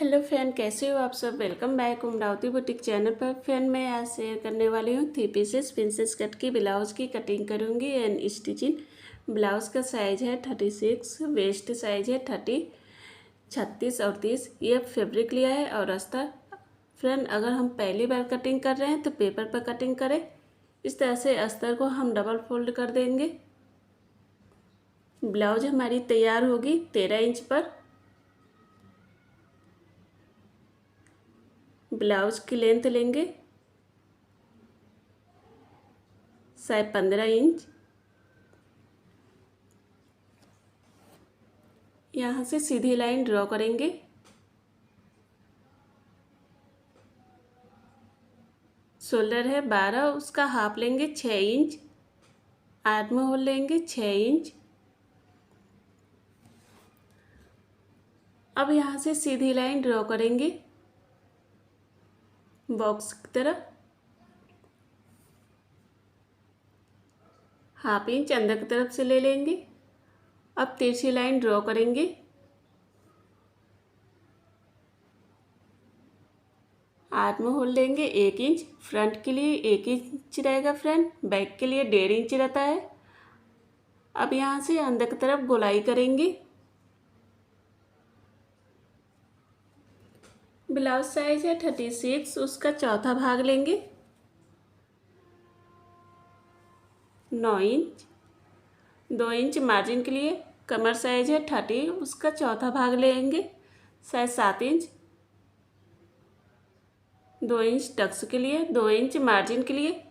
Hello friend, कैसे हो आप सब। Welcome back Umravati boutique channel पर। फ्रेंड मैं आज शेयर करने वाली हूँ 3 पीसेस प्रिंसेस कट की ब्लाउज़ की कटिंग करूँगी एंड स्टिचिंग। ब्लाउज़ का साइज़ है 36, वेस्ट साइज़ है 30, 36 और 30। ये फैब्रिक लिया है और अस्तर। फ्रेंड अगर हम पहली बार कटिंग कर रहे हैं तो पेपर पर कटिंग करें। इस तरह से अस्तर को हम डबल फोल्ड कर देंगे। ब्लाउज हमारी तैयार होगी 13 इंच पर। ब्लाउज की लेंथ लेंगे 15 इंच। यहाँ से सीधी लाइन ड्रॉ करेंगे। शोल्डर है 12, उसका हाफ लेंगे 6 इंच। आर्म होल लेंगे 6 इंच। अब यहाँ से सीधी लाइन ड्रॉ करेंगे बॉक्स की तरह। हाफ इंच अंदर की तरफ से ले लेंगे। अब तिरछी लाइन ड्रॉ करेंगे। आर्म होल लेंगे 1 इंच। फ्रंट के लिए 1 इंच रहेगा फ्रेंड, बैक के लिए 1.5 इंच रहता है। अब यहाँ से अंदर की तरफ गोलाई करेंगे। ब्लाउज साइज है 36, उसका चौथा भाग लेंगे 9 इंच। 2 इंच मार्जिन के लिए। कमर साइज है 30, उसका चौथा भाग लेंगे साइज 7 इंच। 2 इंच टक्स के लिए, 2 इंच मार्जिन के लिए।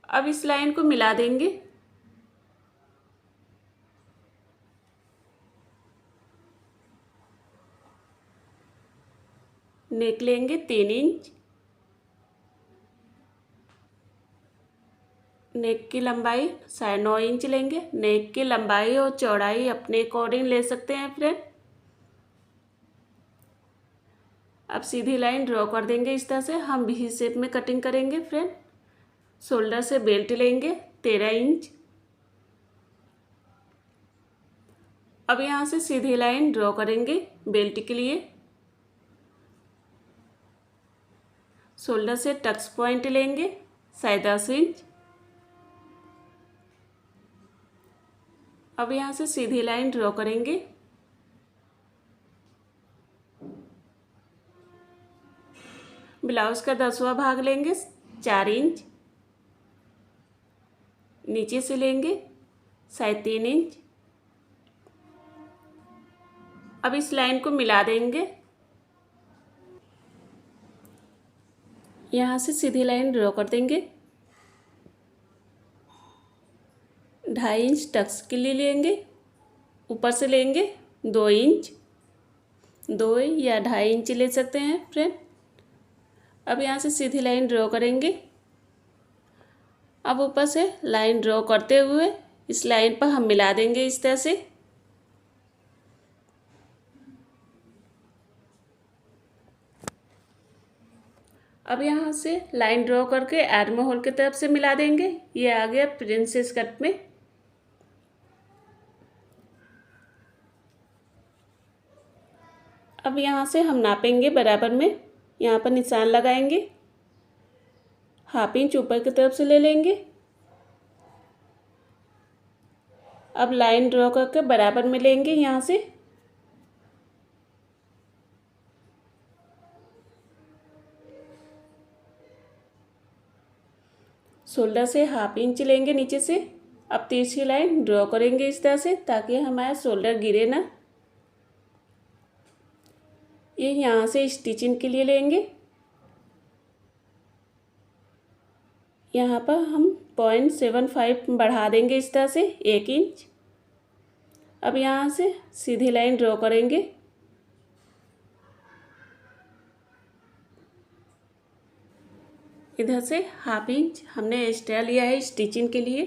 अब इस लाइन को मिला देंगे। नेक लेंगे 3 इंच। नेक की लंबाई 9.5 इंच लेंगे। नेक की लंबाई और चौड़ाई अपने अकॉर्डिंग ले सकते हैं फ्रेंड। अब सीधी लाइन ड्रॉ कर देंगे। इस तरह से हम भी शेप में कटिंग करेंगे फ्रेंड। शोल्डर से बेल्ट लेंगे 13 इंच। अब यहाँ से सीधी लाइन ड्रॉ करेंगे बेल्ट के लिए। शोल्डर से टक्स पॉइंट लेंगे 10.5 इंच। अब यहाँ से सीधी लाइन ड्रॉ करेंगे। ब्लाउज का 10वां भाग लेंगे 4 इंच। नीचे से लेंगे 3.5 इंच। अब इस लाइन को मिला देंगे। यहाँ से सीधी लाइन ड्रॉ कर देंगे। 2.5 इंच टक्स के लिए लेंगे। ऊपर से लेंगे 2 इंच। 2 या 2.5 इंच ले सकते हैं फ्रेंड। अब यहाँ से सीधी लाइन ड्रॉ करेंगे। अब ऊपर से लाइन ड्रॉ करते हुए इस लाइन पर हम मिला देंगे इस तरह से। अब यहाँ से लाइन ड्रॉ करके आर्म होल की तरफ से मिला देंगे। ये आ गया प्रिंसेस कट में। अब यहाँ से हम नापेंगे बराबर में। यहाँ पर निशान लगाएंगे। हाफ इंच ऊपर की तरफ से ले लेंगे। अब लाइन ड्रॉ करके बराबर में लेंगे यहाँ से। शोल्डर से हाफ इंच लेंगे नीचे से। अब तिरछी लाइन ड्रॉ करेंगे इस तरह से ताकि हमारा शोल्डर गिरे ना। ये यहाँ से स्टिचिंग के लिए लेंगे। यहाँ पर हम 0.75 बढ़ा देंगे इस तरह से 1 इंच। अब यहाँ से सीधी लाइन ड्रॉ करेंगे। इधर से हाफ इंच हमने एक्स्ट्रा लिया है स्टिचिंग के लिए।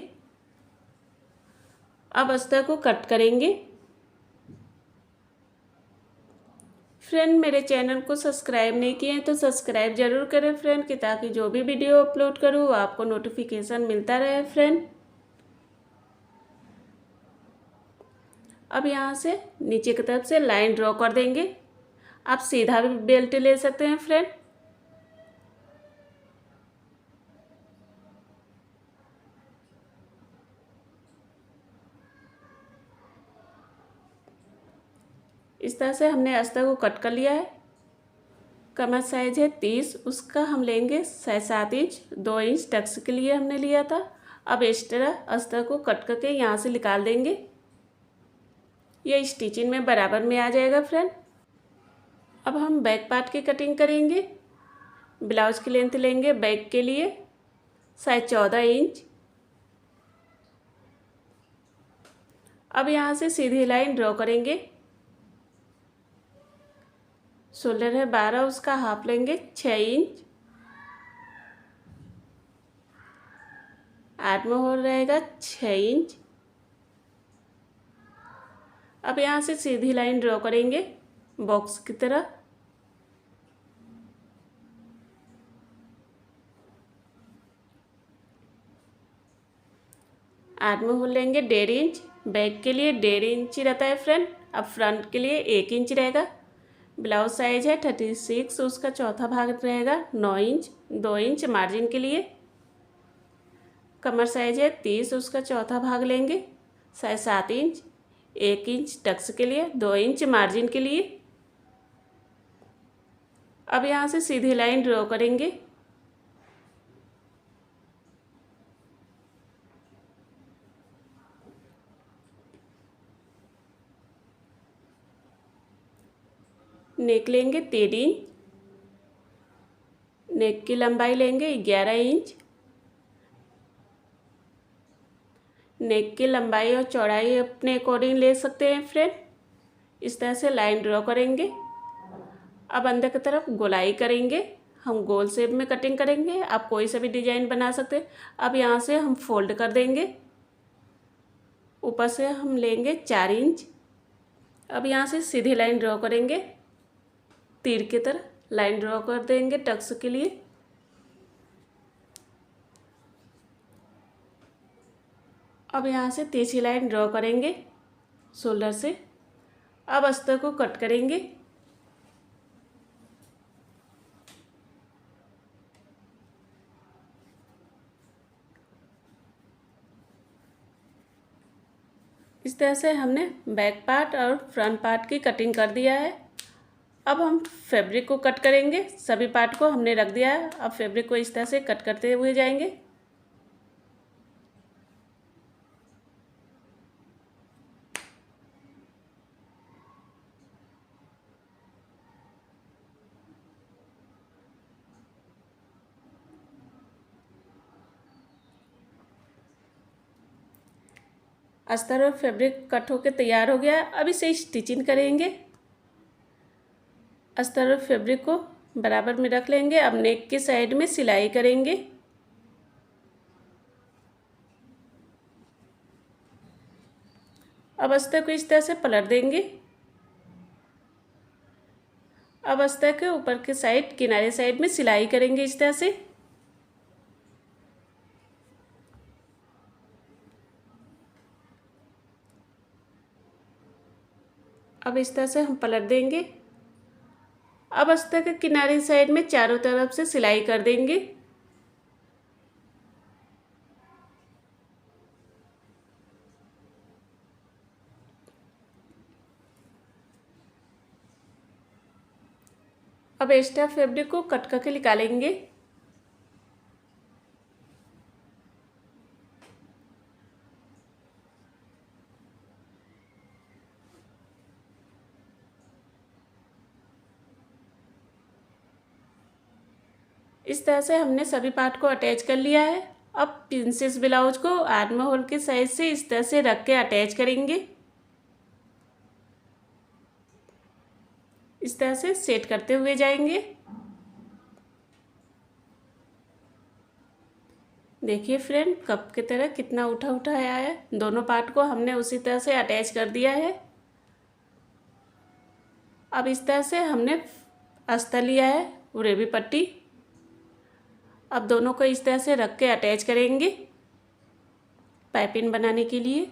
अब अस्तर को कट करेंगे। फ्रेंड मेरे चैनल को सब्सक्राइब नहीं किए हैं तो सब्सक्राइब जरूर करें फ्रेंड, कि ताकि जो भी वीडियो अपलोड करूँ आपको नोटिफिकेशन मिलता रहे फ्रेंड। अब यहाँ से नीचे की तरफ से लाइन ड्रॉ कर देंगे। आप सीधा भी बेल्ट ले सकते हैं फ्रेंड। इस तरह से हमने अस्तर को कट कर लिया है। कमर साइज है 30, उसका हम लेंगे 7.5 इंच। 2 इंच टक्स के लिए हमने लिया था। अब एक्स्ट्रा अस्तर को कट करके यहाँ से निकाल देंगे। ये स्टिचिंग में बराबर में आ जाएगा फ्रेंड। अब हम बैक पार्ट की कटिंग करेंगे। ब्लाउज की लेंथ लेंगे बैक के लिए साइज 14 इंच। अब यहाँ से सीधी लाइन ड्रॉ करेंगे। शोल्डर है 12, उसका हाफ लेंगे 6 इंच। आर्म होल रहेगा 6 इंच। अब यहाँ से सीधी लाइन ड्रॉ करेंगे बॉक्स की तरह। आर्म होल लेंगे 1.5 इंच। बैक के लिए 1.5 इंच ही रहता है फ्रेंड। अब फ्रंट के लिए 1 इंच रहेगा। ब्लाउज साइज है 36, उसका चौथा भाग रहेगा 9 इंच। 2 इंच मार्जिन के लिए। कमर साइज है 30, उसका चौथा भाग लेंगे साइज 7 इंच। 1 इंच टक्स के लिए, 2 इंच मार्जिन के लिए। अब यहाँ से सीधी लाइन ड्रॉ करेंगे। नेक लेंगे 3 इंच। नेक की लंबाई लेंगे 11 इंच। नेक की लंबाई और चौड़ाई अपने अकॉर्डिंग ले सकते हैं फ्रेंड। इस तरह से लाइन ड्रॉ करेंगे। अब अंदर की तरफ गोलाई करेंगे। हम गोल शेप में कटिंग करेंगे। आप कोई सा भी डिजाइन बना सकते हैं। अब यहाँ से हम फोल्ड कर देंगे। ऊपर से हम लेंगे 4 इंच। अब यहाँ से सीधी लाइन ड्रॉ करेंगे। तीर की तरह लाइन ड्रॉ कर देंगे टक्स के लिए। अब यहाँ से तिरछी लाइन ड्रॉ करेंगे शोल्डर से। अब अस्तर को कट करेंगे। इस तरह से हमने बैक पार्ट और फ्रंट पार्ट की कटिंग कर दिया है। अब हम फैब्रिक को कट करेंगे। सभी पार्ट को हमने रख दिया है। अब फैब्रिक को इस तरह से कट करते हुए जाएंगे। अस्तर और फैब्रिक कट होकर तैयार हो गया। अब इसे स्टिचिंग करेंगे। अस्तर और फैब्रिक को बराबर में रख लेंगे। अब नेक की साइड में सिलाई करेंगे। अब अस्तर को इस तरह से पलट देंगे। अब अस्तर के ऊपर के साइड किनारे साइड में सिलाई करेंगे इस तरह से। अब इस तरह से हम पलट देंगे। अब अस्तर के किनारे साइड में चारों तरफ से सिलाई कर देंगे। अब एक्स्ट्रा फैब्रिक को कट करके निकालेंगे। इस तरह से हमने सभी पार्ट को अटैच कर लिया है। अब प्रिंसेस ब्लाउज को आर्म होल के साइज से इस तरह से रख के अटैच करेंगे। इस तरह से सेट करते हुए जाएंगे। देखिए फ्रेंड, कप की तरह कितना उठा उठा आया है। दोनों पार्ट को हमने उसी तरह से अटैच कर दिया है। अब इस तरह से हमने अस्तर लिया है उरेबी पट्टी। अब दोनों को इस तरह से रख के अटैच करेंगे पाइपिंग बनाने के लिए।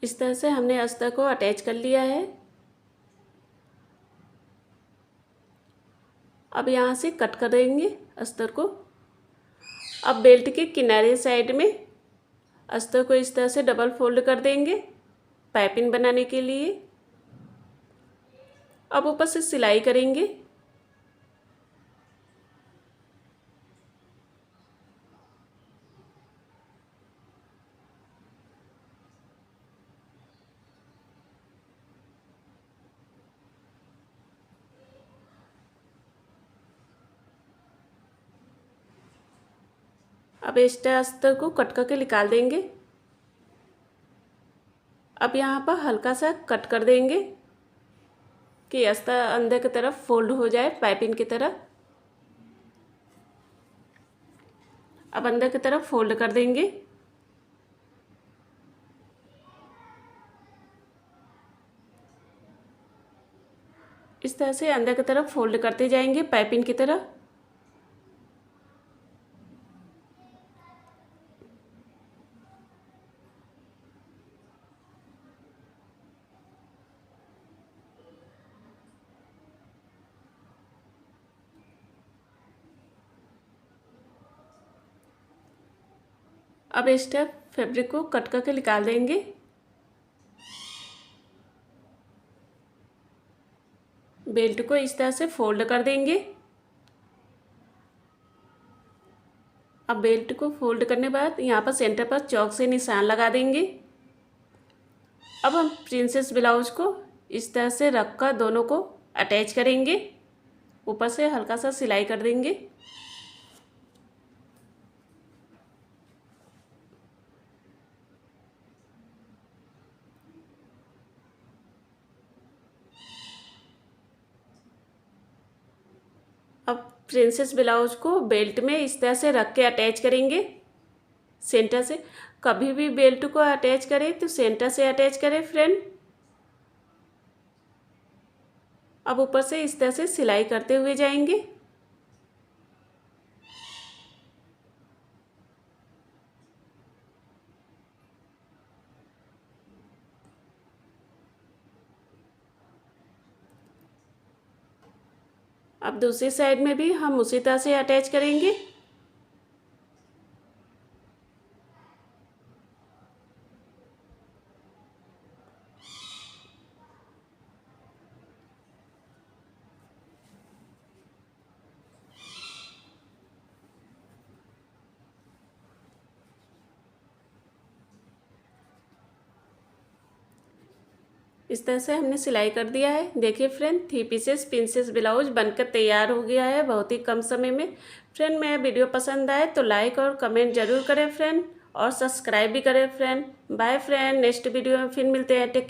इस तरह से हमने अस्तर को अटैच कर लिया है। अब यहाँ से कट कर देंगे अस्तर को। अब बेल्ट के किनारे साइड में अस्तर को इस तरह से डबल फोल्ड कर देंगे पाइपिंग बनाने के लिए। अब ऊपर से सिलाई करेंगे। अब एक्स्ट्रा अस्तर को कट करके निकाल देंगे। अब यहाँ पर हल्का सा कट कर देंगे कि अस्तर अंदर की तरफ फोल्ड हो जाए पाइपिंग की तरह। अब अंदर की तरफ फोल्ड कर देंगे। इस तरह से अंदर की तरफ फोल्ड करते जाएंगे पाइपिंग की तरह। अब एक्स्ट्रा फैब्रिक को कट करके निकाल देंगे। बेल्ट को इस तरह से फोल्ड कर देंगे। अब बेल्ट को फोल्ड करने के बाद यहाँ पर सेंटर पर चौक से निशान लगा देंगे। अब हम प्रिंसेस ब्लाउज को इस तरह से रख कर दोनों को अटैच करेंगे। ऊपर से हल्का सा सिलाई कर देंगे। अब प्रिंसेस ब्लाउज को बेल्ट में इस तरह से रख के अटैच करेंगे सेंटर से। कभी भी बेल्ट को अटैच करें तो सेंटर से अटैच करें फ्रेंड। अब ऊपर से इस तरह से सिलाई करते हुए जाएंगे। अब दूसरी साइड में भी हम उसी तरह से अटैच करेंगे। इस तरह से हमने सिलाई कर दिया है। देखिए फ्रेंड 3 पीसेस प्रिंसेस ब्लाउज बनकर तैयार हो गया है बहुत ही कम समय में। फ्रेंड मेरा वीडियो पसंद आए तो लाइक और कमेंट जरूर करें फ्रेंड, और सब्सक्राइब भी करें friend. Bye friend, next video में फिर मिलते हैं। टेक